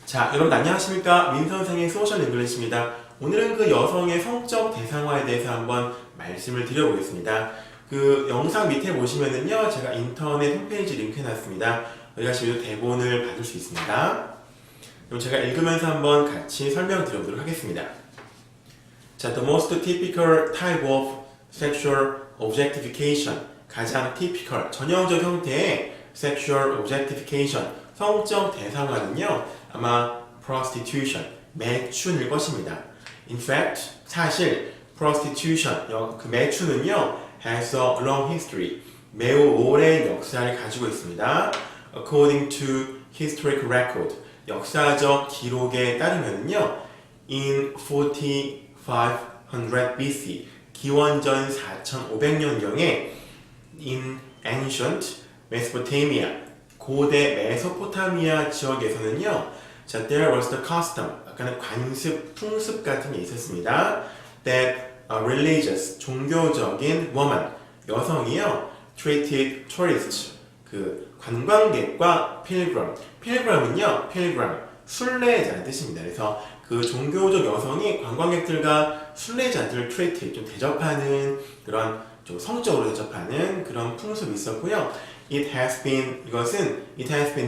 자, 여러분 안녕하십니까? 민선생의 소셜 잉글리시입니다. 오늘은 그 여성의 성적 대상화에 대해서 한번 말씀을 드려보겠습니다. 그 영상 밑에 보시면은요, 제가 인터넷 홈페이지 링크 해놨습니다. 여기 가시면 대본을 받을 수 있습니다. 그럼 제가 읽으면서 한번 같이 설명드려보도록 하겠습니다. 자, the most typical type of sexual objectification. 가장 typical, 전형적 형태의 sexual objectification, 성적 대상화는요, 아마 prostitution, 매춘일 것입니다. In fact, 사실 prostitution, 그 매춘은요, has a long history, 매우 오랜 역사를 가지고 있습니다. According to historic record, 역사적 기록에 따르면요, in 4500 BC, 기원전 4500년경에 in ancient Mesopotamia, 고대 메소포타미아 지역에서는요, 자, there was the custom, 약간의 관습, 풍습 같은 게 있었습니다. That a religious, 종교적인 woman, 여성이요, treated tourists, 그 관광객과 pilgrim, pilgrim은요, pilgrim, 순례자라는 뜻입니다. 그래서 그 종교적 여성이 관광객들과 순례자들을 treat, 좀 대접하는 그런 좀 성적으로 대접하는 그런 풍습이 있었고요. It has been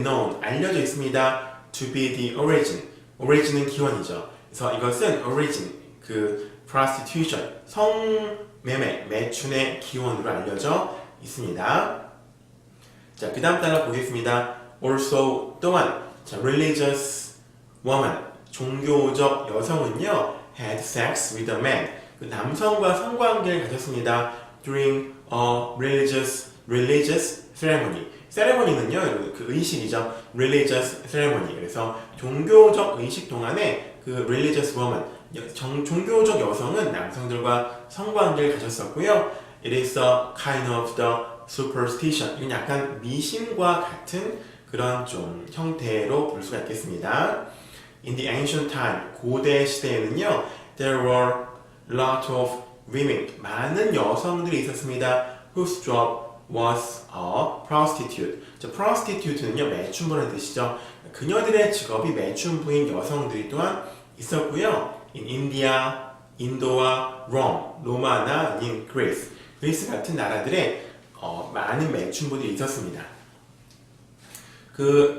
known, 알려져 있습니다. To be the origin. origin은 기원이죠. 그래서 이것은 origin, 그 prostitution, 성매매, 매춘의 기원으로 알려져 있습니다. 자, 그 다음 단락 보겠습니다. Also, 또한, 자, religious woman, 종교적 여성은요, had sex with a man. 그 남성과 성관계를 가졌습니다. During a religious ceremony. 세레머니는요, 그 의식이죠. religious ceremony. 그래서 종교적 의식 동안에 그 religious woman, 종교적 여성은 남성들과 성관계를 가졌었고요. It is a kind of the superstition. 이건 약간 미신과 같은 그런 좀 형태로 볼 수가 있겠습니다. In the ancient time, 고대 시대에는요, there were lot of women, 많은 여성들이 있었습니다. Whose job was a prostitute. prostitute는요, 매춘부라는 뜻이죠. 그녀들의 직업이 매춘부인 여성들이 또한 있었고요. In India, 인도와 Rome, 로마나 아닌 그리스 같은 나라들에 많은 매춘부들이 있었습니다.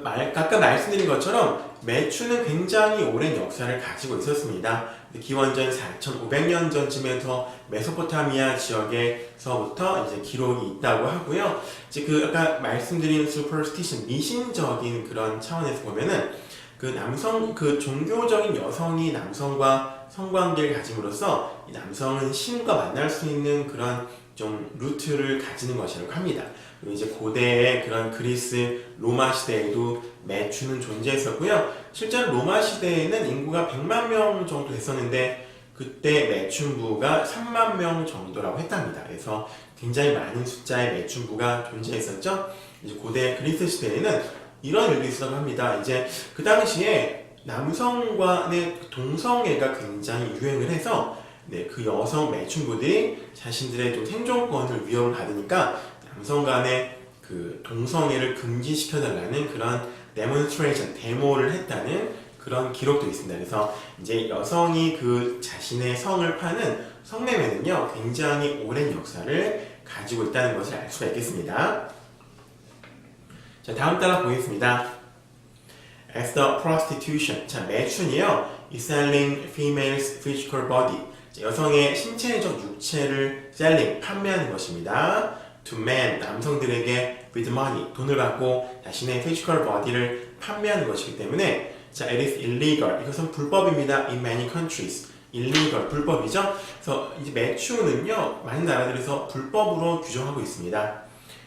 아까 말씀드린 것처럼 매춘은 굉장히 오랜 역사를 가지고 있었습니다. 기원전 4500년 전쯤에서 메소포타미아 지역에서부터 이제 기록이 있다고 하고요. 이제 아까 말씀드린 superstition, 미신적인 그런 차원에서 보면은 그 종교적인 여성이 남성과 성관계를 가짐으로써 이 남성은 신과 만날 수 있는 그런 좀 루트를 가지는 것이라고 합니다. 그리고 이제 고대의 그런 그리스, 로마 시대에도 매춘은 존재했었고요. 실제로 로마 시대에는 인구가 100만 명 정도 됐었는데 그때 매춘부가 3만 명 정도라고 했답니다. 그래서 굉장히 많은 숫자의 매춘부가 존재했었죠. 이제 고대 그리스 시대에는 이런 일도 있었다고 합니다. 이제 그 당시에 남성 간의 동성애가 굉장히 유행을 해서 그 여성 매춘부들이 자신들의 좀 생존권을 위협을 받으니까 남성 간의 그 동성애를 금지시켜달라는 그런 demonstration, 데모를 했다는 그런 기록도 있습니다. 그래서 이제 여성이 그 자신의 성을 파는 성매매는요, 굉장히 오랜 역사를 가지고 있다는 것을 알 수가 있겠습니다. 자, 다음 단락 보겠습니다. As the prostitution, 자, 매춘이요, is selling females' physical body. 여성의 신체적 육체를 selling, 판매하는 것입니다. To men, 남성들에게 with money, 돈을 받고 자신의 physical body를 판매하는 것이기 때문에 자, it is illegal, 이것은 불법입니다. In many countries, illegal, 불법이죠. 그래서 이제 매춘은요, 많은 나라들에서 불법으로 규정하고 있습니다.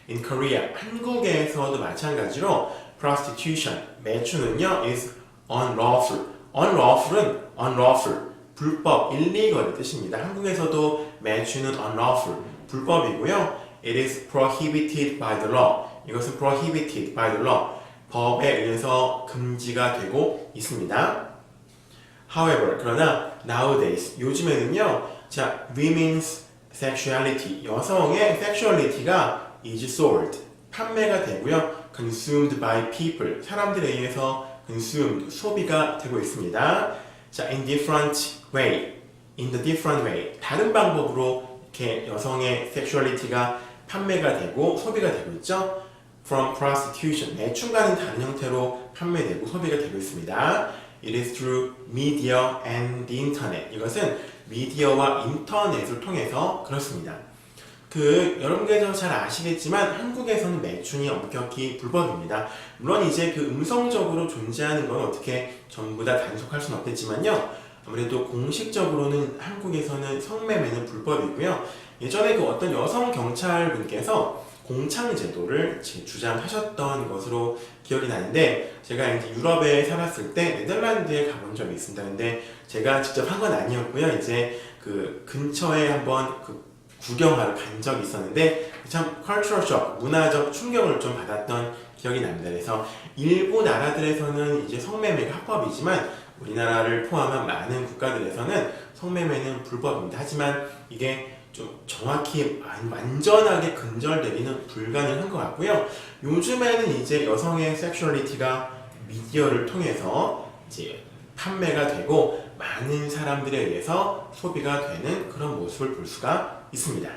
In Korea, 한국에서도 마찬가지로 prostitution, 매춘은요, is unlawful. unlawful, 불법, illegal의 뜻입니다. 한국에서도 매춘은 unlawful, 불법이고요. It is prohibited by the law. 이것은 prohibited by the law. 법에 의해서 금지가 되고 있습니다. However, 그러나 nowadays, 요즘에는요, 자, women's sexuality, 여성의 sexuality가 is sold, 판매가 되고요. consumed by people, 사람들에 의해서 consumed, 소비가 되고 있습니다. 자, in different way, in the different way, 다른 방법으로 이렇게 여성의 섹슈얼리티가 판매가 되고 소비가 되고 있죠. From prostitution, 매춘과는 다른 형태로 판매되고 소비가 되고 있습니다. It is through media and the internet. 이것은 미디어와 인터넷을 통해서 그렇습니다. 여러분께서 잘 아시겠지만 한국에서는 매춘이 엄격히 불법입니다. 물론 이제 음성적으로 존재하는 건 어떻게 전부 다 단속할 수는 없겠지만요. 아무래도 공식적으로는 한국에서는 성매매는 불법이고요. 예전에 어떤 여성 경찰분께서 공창제도를 주장하셨던 것으로 기억이 나는데, 제가 이제 유럽에 살았을 때 네덜란드에 가본 적이 있습니다. 근데 제가 직접 한 건 아니었고요. 이제 근처에 한번 구경하러 간 적이 있었는데 참 cultural shock, 문화적 충격을 좀 받았던 기억이 납니다. 그래서 일부 나라들에서는 이제 성매매가 합법이지만 우리나라를 포함한 많은 국가들에서는 성매매는 불법입니다. 하지만 이게 좀 정확히 완전하게 근절되기는 불가능한 것 같고요. 요즘에는 이제 여성의 섹슈얼리티가 미디어를 통해서 이제 판매가 되고 많은 사람들에 의해서 소비가 되는 그런 모습을 볼 수가 있습니다.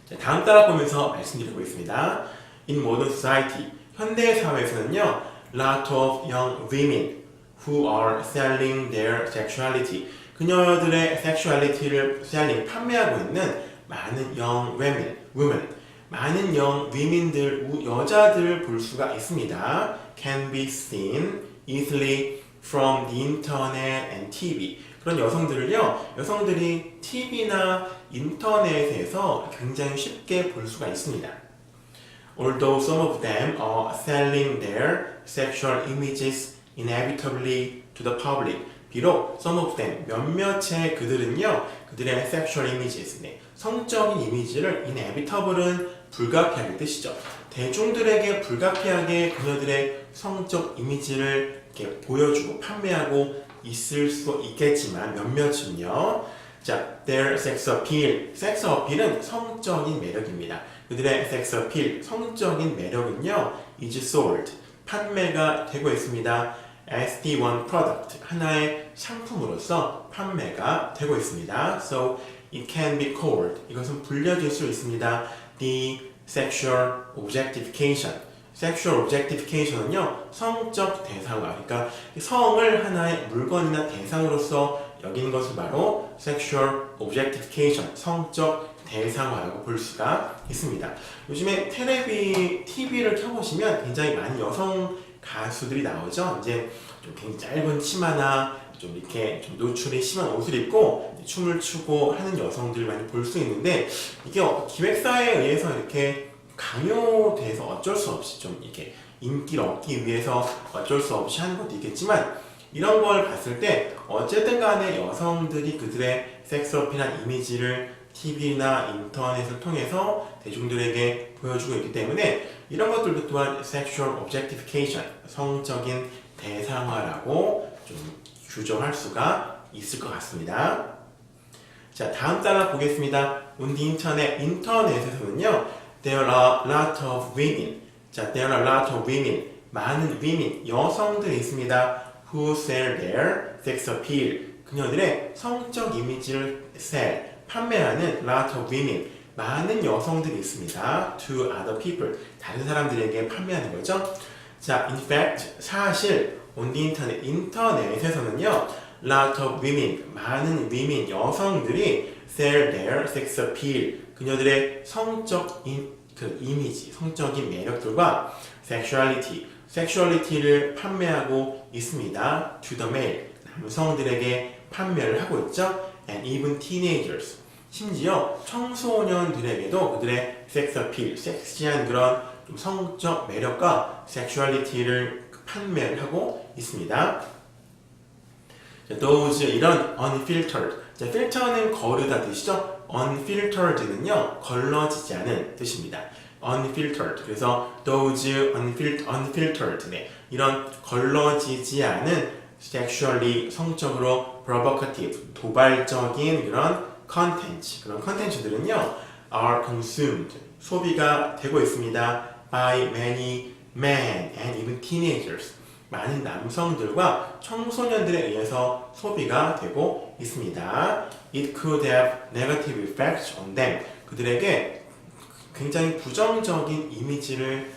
자, 다음 따라 보면서 말씀드리고 있습니다. In modern society, 현대 사회에서는요, lot of young women who are selling their sexuality, 그녀들의 섹슈얼리티를 판매하고 있는 많은 young women, 많은 young women들, 여자들을 볼 수가 있습니다. Can be seen easily from the internet and TV. 그런 여성들이 TV나 인터넷에서 굉장히 쉽게 볼 수가 있습니다. Although some of them are selling their sexual images inevitably to the public. 비록 some of them, 몇몇의 그들의 sexual images, 성적인 이미지를 inevitable은 불가피하게 뜻이죠. 대중들에게 불가피하게 그녀들의 성적 이미지를 이렇게 보여주고 판매하고 있을 수 있겠지만 몇몇은요. 자, their sex appeal. 섹스 어필은 성적인 매력입니다. 그들의 섹스 어필, 성적인 매력은요, is sold. 판매가 되고 있습니다. as the one product. 하나의 상품으로서 판매가 되고 있습니다. So it can be called. 이것은 불려질 수 있습니다. the sexual objectification. sexual objectification은요, 성적 대상화, 그러니까 성을 하나의 물건이나 대상으로서 여기는 것을 바로 sexual objectification, 성적 대상화라고 볼 수가 있습니다. 요즘에 TV를 켜보시면 굉장히 많은 여성 가수들이 나오죠. 이제 좀 굉장히 짧은 치마나 좀 이렇게 좀 노출이 심한 옷을 입고 춤을 추고 하는 여성들 많이 볼 수 있는데, 이게 기획사에 의해서 이렇게 강요돼서 어쩔 수 없이 좀 이렇게 인기를 얻기 위해서 어쩔 수 없이 하는 것도 있겠지만, 이런 걸 봤을 때 어쨌든 간에 여성들이 그들의 섹스 어필한 이미지를 TV나 인터넷을 통해서 대중들에게 보여주고 있기 때문에 이런 것들도 또한 sexual objectification, 성적인 대상화라고 좀 규정할 수가 있을 것 같습니다. 자, 다음 단락 보겠습니다. On the internet, 인터넷에서는요, there are a lot of women. 자, there are a lot of women. 많은 women, 여성들이 있습니다. Who sell their sex appeal. 그녀들의 성적 이미지를 sell, 판매하는 lot of women. 많은 여성들이 있습니다. To other people. 다른 사람들에게 판매하는 거죠. 자, in fact, 사실 on the internet, 인터넷에서는요, lot of women, 많은 women, 여성들이 sell their sex appeal. 그녀들의 성적 이미지, 성적인 매력들과 sexuality를 판매하고 있습니다. To the male, 남성들에게 판매를 하고 있죠. And even teenagers, 심지어 청소년들에게도 그들의 sex appeal, 섹시한 그런 좀 성적 매력과 sexuality를 판매를 하고 있습니다. those, 이런 unfiltered, 자, filter는 거르다 뜻이죠. unfiltered는요, 걸러지지 않은 뜻입니다. unfiltered, 그래서 those unfiltered, 이런 걸러지지 않은 sexually, 성적으로 provocative, 도발적인 그런 content, 그런 컨텐츠들은요, are consumed, 소비가 되고 있습니다. by many men and even teenagers. 많은 남성들과 청소년들에 의해서 소비가 되고 있습니다. It could have negative effects on them. 그들에게 굉장히 부정적인 이미지를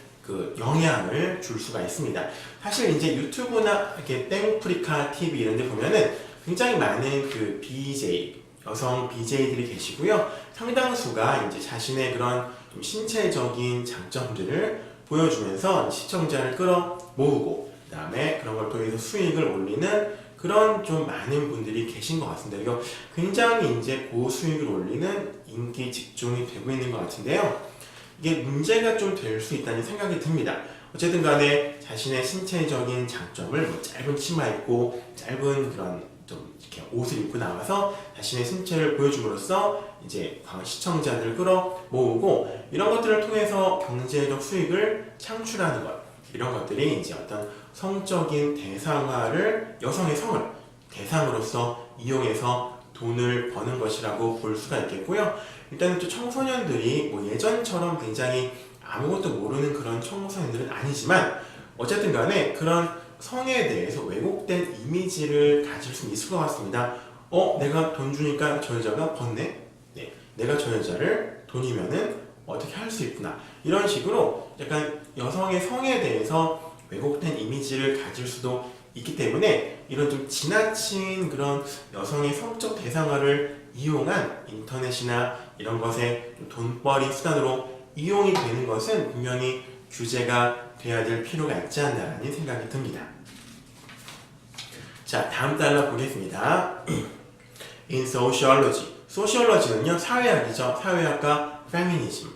영향을 줄 수가 있습니다. 사실 이제 유튜브나 이렇게 땡프리카 TV 이런 데 보면은 굉장히 많은 BJ, 여성 BJ들이 계시고요. 상당수가 이제 자신의 그런 좀 신체적인 장점들을 보여주면서 시청자를 끌어 모으고, 그 다음에 그런 걸 통해서 수익을 올리는 그런 좀 많은 분들이 계신 것 같습니다. 이거 굉장히 이제 고수익을 올리는 인기 직종이 되고 있는 것 같은데요. 이게 문제가 좀 될 수 있다는 생각이 듭니다. 어쨌든 간에 자신의 신체적인 장점을 짧은 치마 입고 짧은 그런 좀 이렇게 옷을 입고 나와서 자신의 신체를 보여줌으로써 이제 시청자들을 끌어 모으고, 이런 것들을 통해서 경제적 수익을 창출하는 것, 이런 것들이 이제 어떤 성적인 대상화를, 여성의 성을 대상으로서 이용해서 돈을 버는 것이라고 볼 수가 있겠고요. 일단은 또 청소년들이 예전처럼 굉장히 아무것도 모르는 그런 청소년들은 아니지만, 어쨌든 간에 그런 성에 대해서 왜곡된 이미지를 가질 수 있을 것 같습니다. 내가 돈 주니까 저 여자가 벗네? 네, 내가 저 여자를 돈이면은 어떻게 할 수 있구나. 이런 식으로 약간 여성의 성에 대해서 왜곡된 이미지를 가질 수도 있기 때문에, 이런 좀 지나친 그런 여성의 성적 대상화를 이용한 인터넷이나 이런 것에 돈벌이 수단으로 이용이 되는 것은 분명히 규제가 돼야 될 필요가 있지 않나라는 생각이 듭니다. 자, 다음 달러 보겠습니다. In sociology. 소시올러지는요, 사회학이죠. 사회학과 페미니즘.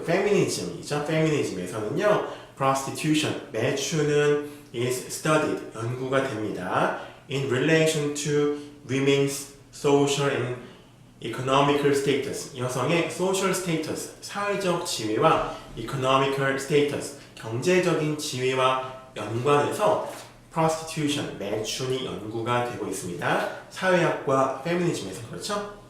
페미니즘이죠. 페미니즘에서는요, prostitution, 매춘은 is studied, 연구가 됩니다. In relation to women's social and economical status, 여성의 social status, 사회적 지위와 economical status, 경제적인 지위와 연관해서 prostitution, 매춘이 연구가 되고 있습니다. 사회학과 페미니즘에서 그렇죠?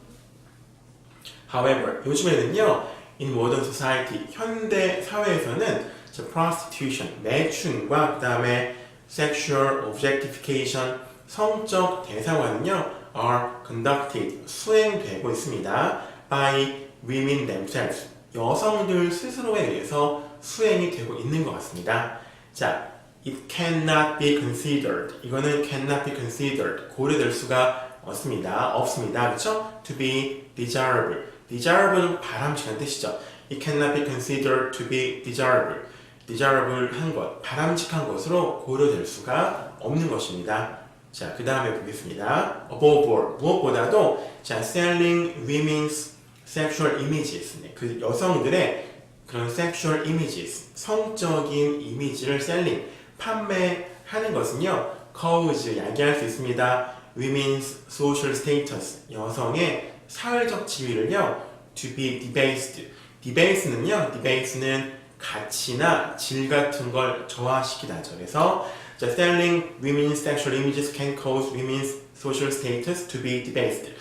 However, 요즘에는요, in modern society, 현대 사회에서는 prostitution, 매춘과 그 다음에 sexual objectification, 성적 대상화는요, are conducted, 수행되고 있습니다. by women themselves, 여성들 스스로에 의해서 수행이 되고 있는 것 같습니다. 자, it cannot be considered, 이거는 cannot be considered, 고려될 수가 없습니다. 그렇죠? to be desirable, desirable은 바람직한 뜻이죠. it cannot be considered to be desirable, desirable한 것, 바람직한 것으로 고려될 수가 없는 것입니다. 자, 그 다음에 보겠습니다. above all, 무엇보다도 자, selling women's sexual images, 그 여성들의 그런 sexual images, 성적인 이미지를 selling, 판매하는 것은요, cause, 야기할 수 있습니다. women's social status, 여성의 사회적 지위를요, to be debased, debase는 가치나 질 같은 걸 저하시키다죠. 그래서 selling women's sexual images can cause women's social status to be debased.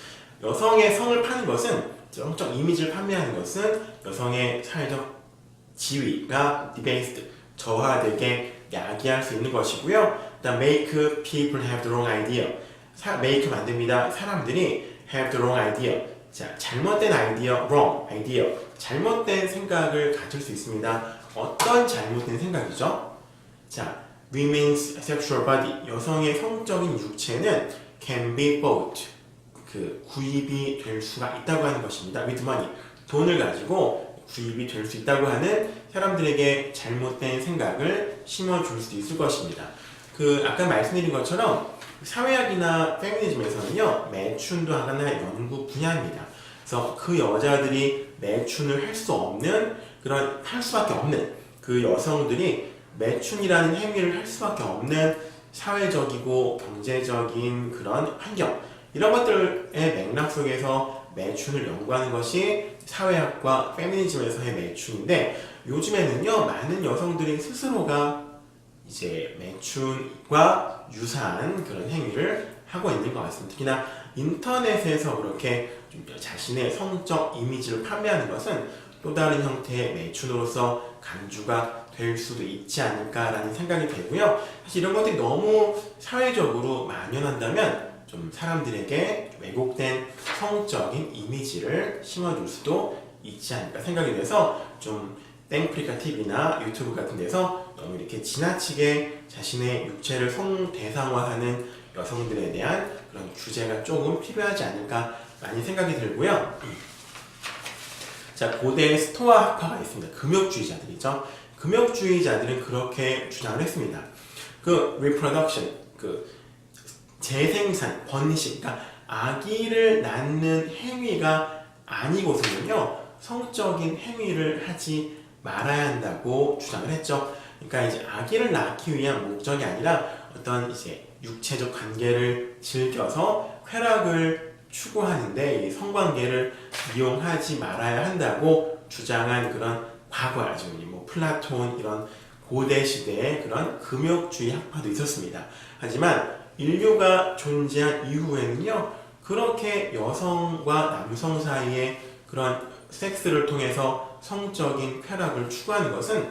여성의 성을 파는 것은, 성적 이미지를 판매하는 것은 여성의 사회적 지위가 debased, 저하되게 야기할 수 있는 것이고요. 그다음 make people have the wrong idea. make 만듭니다. 사람들이 have the wrong idea. 자, 잘못된 아이디어, wrong idea. 잘못된 생각을 가질 수 있습니다. 어떤 잘못된 생각이죠? 자, women's sexual body, 여성의 성적인 육체는 can be bought, 구입이 될 수가 있다고 하는 것입니다. with money, 돈을 가지고 구입이 될 수 있다고 하는 사람들에게 잘못된 생각을 심어줄 수도 있을 것입니다. 아까 말씀드린 것처럼 사회학이나 페미니즘에서는요, 매춘도 하나의 연구 분야입니다. 그래서 그 여자들이 매춘을 할 수밖에 없는 그 여성들이 매춘이라는 행위를 할 수밖에 없는 사회적이고 경제적인 그런 환경, 이런 것들의 맥락 속에서 매춘을 연구하는 것이 사회학과 페미니즘에서의 매춘인데, 요즘에는요, 많은 여성들이 스스로가 이제 매춘과 유사한 그런 행위를 하고 있는 것 같습니다. 특히나 인터넷에서 그렇게 좀 자신의 성적 이미지를 판매하는 것은 또 다른 형태의 매춘으로서 간주가 될 수도 있지 않을까라는 생각이 되고요. 사실 이런 것들이 너무 사회적으로 만연한다면 좀 사람들에게 왜곡된 성적인 이미지를 심어줄 수도 있지 않을까 생각이 돼서 좀 땡프리카 TV나 유튜브 같은 데서 너무 이렇게 지나치게 자신의 육체를 성대상화하는 여성들에 대한 그런 규제가 조금 필요하지 않을까 많이 생각이 들고요. 자, 고대 스토아 학파가 있습니다. 금욕주의자들이죠. 금욕주의자들은 그렇게 주장을 했습니다. 그 reproduction, 그 재생산, 번식, 그러니까 아기를 낳는 행위가 아니고서는요, 성적인 행위를 하지 말아야 한다고 주장을 했죠. 그러니까 이제 아기를 낳기 위한 목적이 아니라 어떤 이제 육체적 관계를 즐겨서 쾌락을 추구하는데 이 성관계를 이용하지 말아야 한다고 주장한 그런 과거 아주 뭐 플라톤 이런 고대 시대의 그런 금욕주의 학파도 있었습니다. 하지만 인류가 존재한 이후에는요, 그렇게 여성과 남성 사이에 그런 섹스를 통해서 성적인 쾌락을 추구하는 것은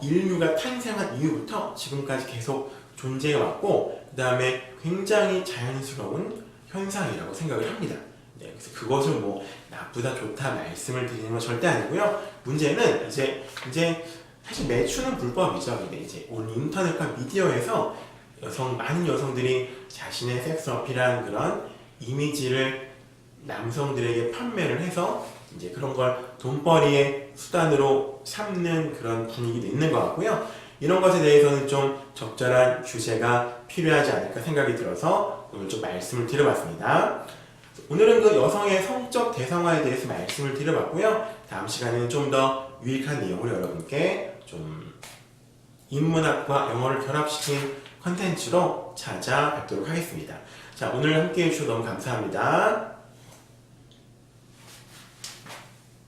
인류가 탄생한 이후부터 지금까지 계속 존재해 왔고, 그 다음에 굉장히 자연스러운 현상이라고 생각을 합니다. 네, 그래서 그것을 뭐 나쁘다 좋다 말씀을 드리는 건 절대 아니고요. 문제는 이제 사실 매춘은 불법이죠. 근데 이제 오늘 인터넷과 미디어에서 많은 여성들이 자신의 섹스 어필한 그런 이미지를 남성들에게 판매를 해서 이제 그런 걸 돈벌이의 수단으로 삼는 그런 분위기도 있는 것 같고요. 이런 것에 대해서는 좀 적절한 규제가 필요하지 않을까 생각이 들어서 오늘 좀 말씀을 드려봤습니다. 오늘은 그 여성의 성적 대상화에 대해서 말씀을 드려봤고요. 다음 시간에는 좀 더 유익한 내용을 여러분께 좀 인문학과 영어를 결합시킨 컨텐츠로 찾아뵙도록 하겠습니다. 자, 오늘 함께 해주셔서 너무 감사합니다.